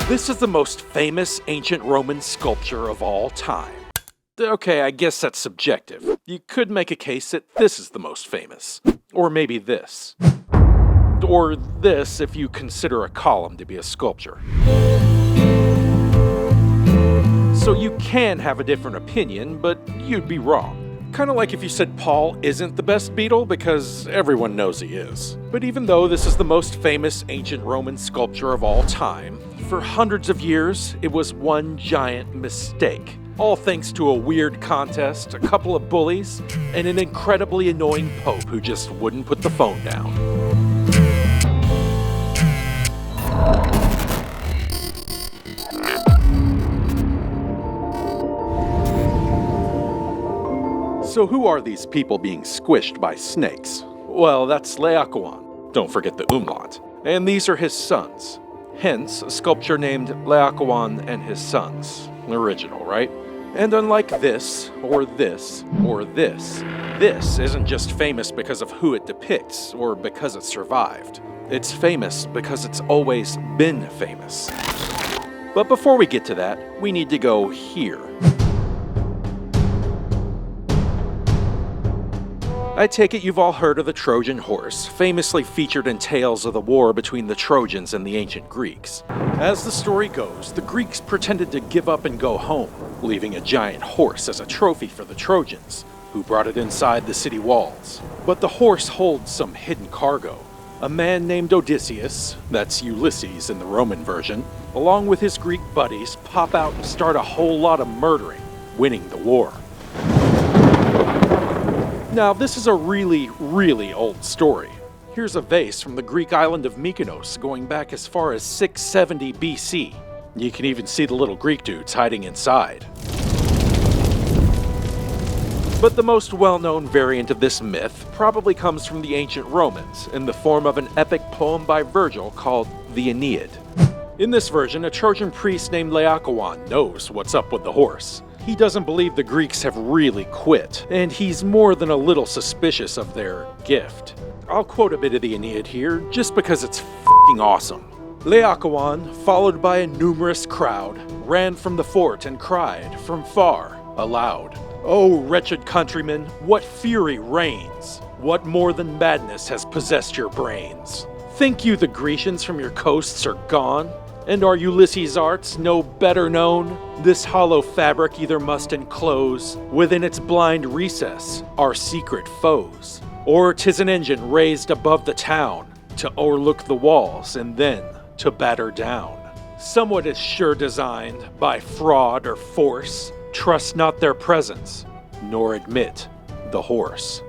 This is the most famous ancient Roman sculpture of all time. Okay, I guess that's subjective. You could make a case that this is the most famous. Or maybe this. Or this if you consider a column to be a sculpture. So you can have a different opinion, but you'd be wrong. Kind of like if you said Paul isn't the best Beatle, because everyone knows he is. But even though this is the most famous ancient Roman sculpture of all time, for hundreds of years, it was one giant mistake. All thanks to a weird contest, a couple of bullies, and an incredibly annoying pope who just wouldn't put the phone down. So who are these people being squished by snakes? Well, that's Laocoön. Don't forget the umlaut. And these are his sons. Hence, a sculpture named Laocoön and His Sons. Original, right? And unlike this, or this, or this isn't just famous because of who it depicts, or because it survived. It's famous because it's always been famous. But before we get to that, we need to go here. I take it you've all heard of the Trojan horse, famously featured in tales of the war between the Trojans and the ancient Greeks. As the story goes, the Greeks pretended to give up and go home, leaving a giant horse as a trophy for the Trojans, who brought it inside the city walls. But the horse holds some hidden cargo. A man named Odysseus, that's Ulysses in the Roman version, along with his Greek buddies, pop out and start a whole lot of murdering, winning the war. Now, this is a really, really old story. Here's a vase from the Greek island of Mykonos going back as far as 670 BC. You can even see the little Greek dudes hiding inside. But the most well-known variant of this myth probably comes from the ancient Romans in the form of an epic poem by Virgil called the Aeneid. In this version, a Trojan priest named Laocoön knows what's up with the horse. He doesn't believe the Greeks have really quit, and he's more than a little suspicious of their gift. I'll quote a bit of the Aeneid here, just because it's f***ing awesome. Laocoön, followed by a numerous crowd, ran from the fort and cried, from far, aloud, "O wretched countrymen, what fury reigns? What more than madness has possessed your brains? Think you the Grecians from your coasts are gone? And are Ulysses' arts no better known? This hollow fabric either must enclose within its blind recess our secret foes, or 'tis an engine raised above the town to o'erlook the walls and then to batter down. Somewhat is sure designed by fraud or force. Trust not their presence, nor admit the horse."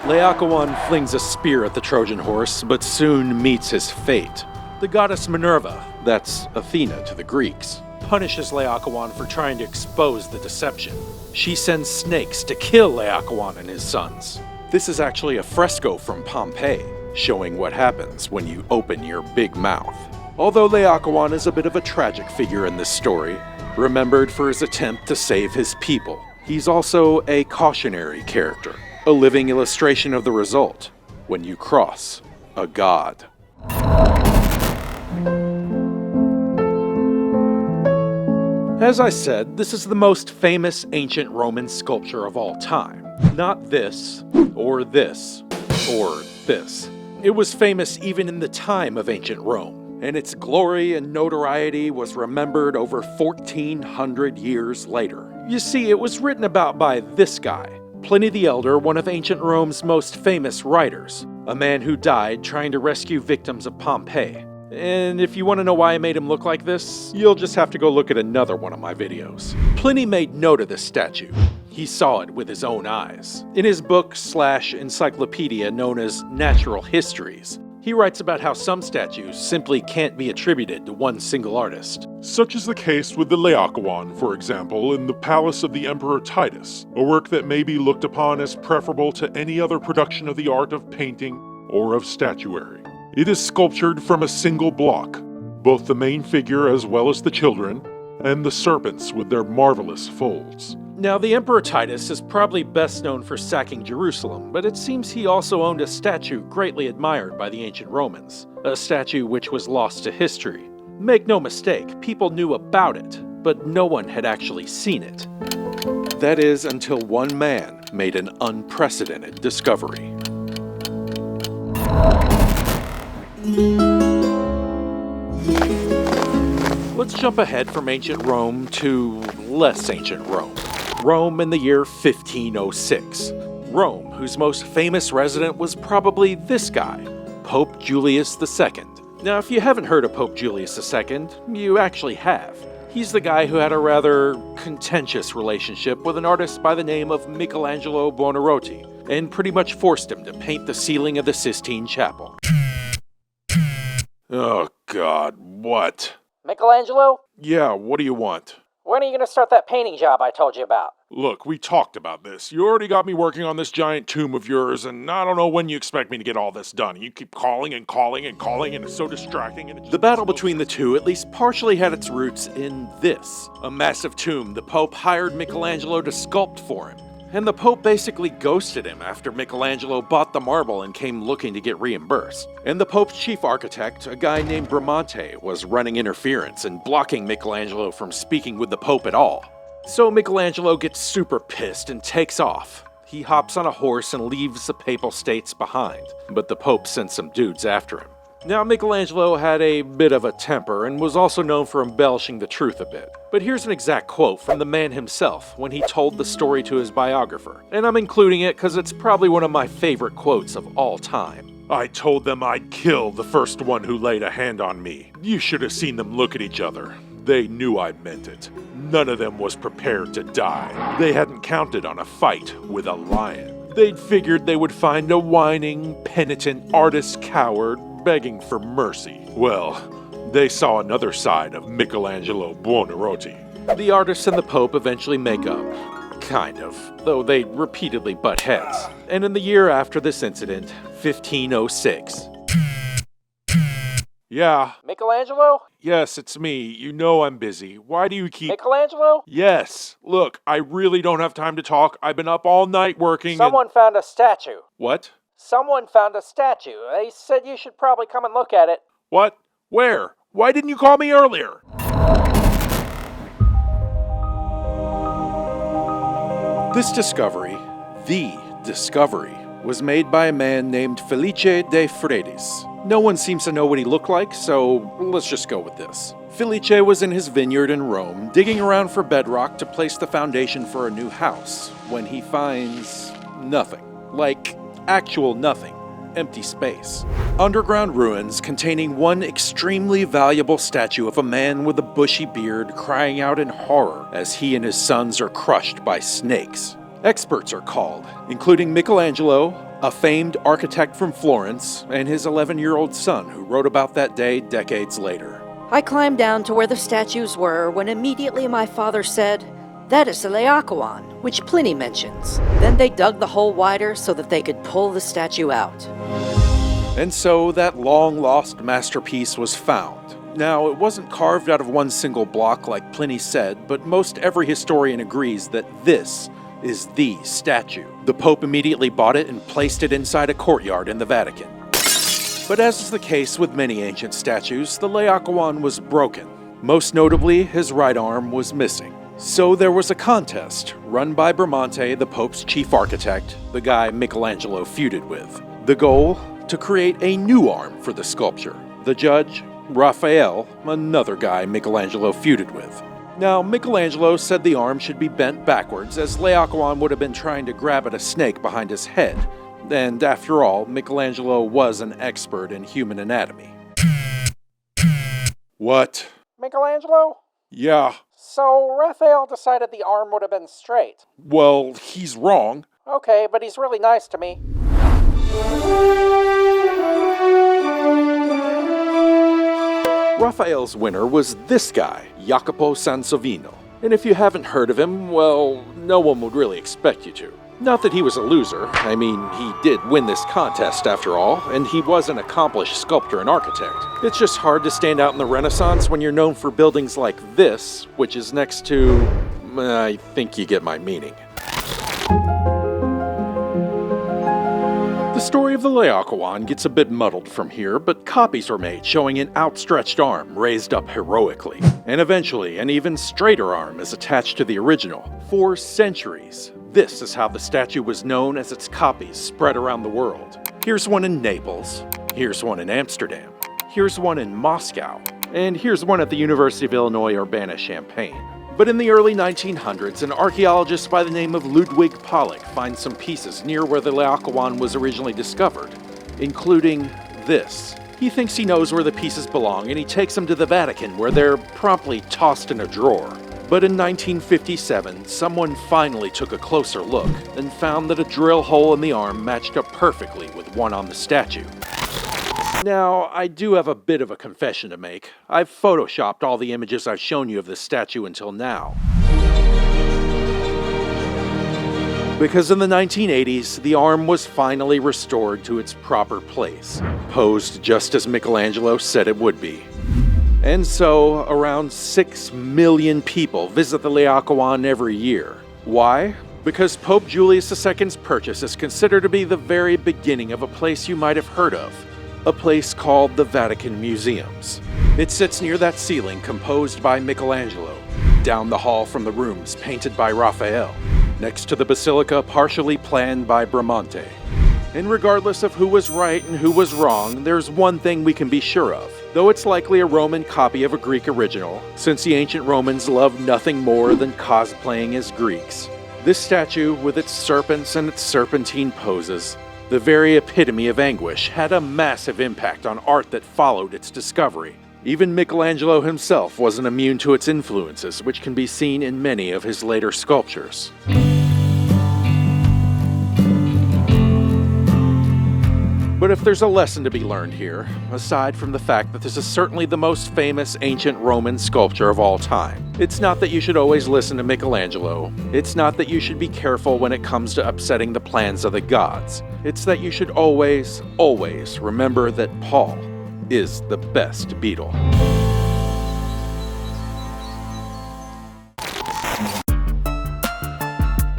Laocoön flings a spear at the Trojan horse, but soon meets his fate. The goddess Minerva, that's Athena to the Greeks, punishes Laocoön for trying to expose the deception. She sends snakes to kill Laocoön and his sons. This is actually a fresco from Pompeii, showing what happens when you open your big mouth. Although Laocoön is a bit of a tragic figure in this story, remembered for his attempt to save his people, he's also a cautionary character, a living illustration of the result when you cross a god. As I said, this is the most famous ancient Roman sculpture of all time. Not this, or this, or this. It was famous even in the time of ancient Rome, and its glory and notoriety was remembered over 1,400 years later. You see, it was written about by this guy, Pliny the Elder, one of ancient Rome's most famous writers, a man who died trying to rescue victims of Pompeii. And if you want to know why I made him look like this, you'll just have to go look at another one of my videos. Pliny made note of this statue. He saw it with his own eyes. In his book/encyclopedia known as Natural Histories, he writes about how some statues simply can't be attributed to one single artist. Such is the case with the Laocoön, for example, in the Palace of the Emperor Titus, a work that may be looked upon as preferable to any other production of the art of painting or of statuary. It is sculptured from a single block, both the main figure as well as the children, and the serpents with their marvelous folds. Now, the Emperor Titus is probably best known for sacking Jerusalem, but it seems he also owned a statue greatly admired by the ancient Romans, a statue which was lost to history. Make no mistake, people knew about it, but no one had actually seen it. That is, until one man made an unprecedented discovery. Let's jump ahead from ancient Rome to less ancient Rome. Rome in the year 1506. Rome, whose most famous resident was probably this guy, Pope Julius II. Now, if you haven't heard of Pope Julius II, you actually have. He's the guy who had a rather contentious relationship with an artist by the name of Michelangelo Buonarroti, and pretty much forced him to paint the ceiling of the Sistine Chapel. Oh God, what? Michelangelo? Yeah, what do you want? When are you going to start that painting job I told you about? Look, we talked about this. You already got me working on this giant tomb of yours, and I don't know when you expect me to get all this done. You keep calling and calling and calling, and it's so distracting. And The battle between the two at least partially had its roots in this. A massive tomb the Pope hired Michelangelo to sculpt for him. And the Pope basically ghosted him after Michelangelo bought the marble and came looking to get reimbursed. And the Pope's chief architect, a guy named Bramante, was running interference and blocking Michelangelo from speaking with the Pope at all. So Michelangelo gets super pissed and takes off. He hops on a horse and leaves the Papal States behind, but the Pope sent some dudes after him. Now, Michelangelo had a bit of a temper and was also known for embellishing the truth a bit. But here's an exact quote from the man himself when he told the story to his biographer. And I'm including it because it's probably one of my favorite quotes of all time. I told them I'd kill the first one who laid a hand on me. You should have seen them look at each other. They knew I meant it. None of them was prepared to die. They hadn't counted on a fight with a lion. They'd figured they would find a whining, penitent artist coward begging for mercy. Well, they saw another side of Michelangelo Buonarroti. The artist and the Pope eventually make up. Kind of, though they repeatedly butt heads. And in the year after this incident, 1506. Yeah. Michelangelo? Yes, it's me. You know I'm busy. Why do you keep... Michelangelo? Yes. Look, I really don't have time to talk. I've been up all night working Someone found a statue. What? Someone found a statue. They said you should probably come and look at it. What? Where? Why didn't you call me earlier? This discovery, the discovery, was made by a man named Felice de Fredis. No one seems to know what he looked like, so let's just go with this. Felice was in his vineyard in Rome, digging around for bedrock to place the foundation for a new house, when he finds nothing. Like, actual nothing. Empty space. Underground ruins containing one extremely valuable statue of a man with a bushy beard crying out in horror as he and his sons are crushed by snakes. Experts are called, including Michelangelo, a famed architect from Florence, and his 11-year-old son who wrote about that day decades later. I climbed down to where the statues were when immediately my father said, "That is the Laocoön, which Pliny mentions." Then they dug the hole wider so that they could pull the statue out. And so that long-lost masterpiece was found. Now, it wasn't carved out of one single block like Pliny said, but most every historian agrees that this is the statue. The Pope immediately bought it and placed it inside a courtyard in the Vatican. But as is the case with many ancient statues, the Laocoön was broken. Most notably, his right arm was missing. So there was a contest, run by Bramante, the Pope's chief architect, the guy Michelangelo feuded with. The goal? To create a new arm for the sculpture. The judge? Raphael, another guy Michelangelo feuded with. Now, Michelangelo said the arm should be bent backwards, as Laocoön would have been trying to grab at a snake behind his head. And after all, Michelangelo was an expert in human anatomy. What? Michelangelo? Yeah. So Raphael decided the arm would have been straight. Well, he's wrong. Okay, but he's really nice to me. Raphael's winner was this guy, Jacopo Sansovino. And if you haven't heard of him, well, no one would really expect you to. Not that he was a loser. I mean, he did win this contest after all, and he was an accomplished sculptor and architect. It's just hard to stand out in the Renaissance when you're known for buildings like this, which is next to I think you get my meaning. The story of the Laocoön gets a bit muddled from here, but copies were made showing an outstretched arm raised up heroically. And eventually, an even straighter arm is attached to the original. For centuries, this is how the statue was known as its copies spread around the world. Here's one in Naples, here's one in Amsterdam, here's one in Moscow, and here's one at the University of Illinois Urbana-Champaign. But in the early 1900s, an archaeologist by the name of Ludwig Pollock finds some pieces near where the Laocoön was originally discovered, including this. He thinks he knows where the pieces belong, and he takes them to the Vatican, where they're promptly tossed in a drawer. But in 1957, someone finally took a closer look and found that a drill hole in the arm matched up perfectly with one on the statue. Now, I do have a bit of a confession to make. I've photoshopped all the images I've shown you of this statue until now. Because in the 1980s, the arm was finally restored to its proper place, posed just as Michelangelo said it would be. And so, around 6 million people visit the Laocoön every year. Why? Because Pope Julius II's purchase is considered to be the very beginning of a place you might have heard of. A place called the Vatican Museums. It sits near that ceiling composed by Michelangelo, down the hall from the rooms painted by Raphael, next to the basilica partially planned by Bramante. And regardless of who was right and who was wrong, there's one thing we can be sure of. Though it's likely a Roman copy of a Greek original, since the ancient Romans loved nothing more than cosplaying as Greeks, this statue, with its serpents and its serpentine poses, the very epitome of anguish, had a massive impact on art that followed its discovery. Even Michelangelo himself wasn't immune to its influences, which can be seen in many of his later sculptures. But if there's a lesson to be learned here, aside from the fact that this is certainly the most famous ancient Roman sculpture of all time, it's not that you should always listen to Michelangelo. It's not that you should be careful when it comes to upsetting the plans of the gods. It's that you should always, always remember that Paul is the best Beatle.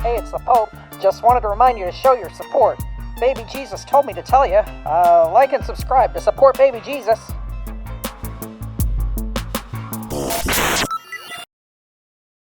Hey, it's the Pope. Just wanted to remind you to show your support. Baby Jesus told me to tell you. Like and subscribe to support Baby Jesus.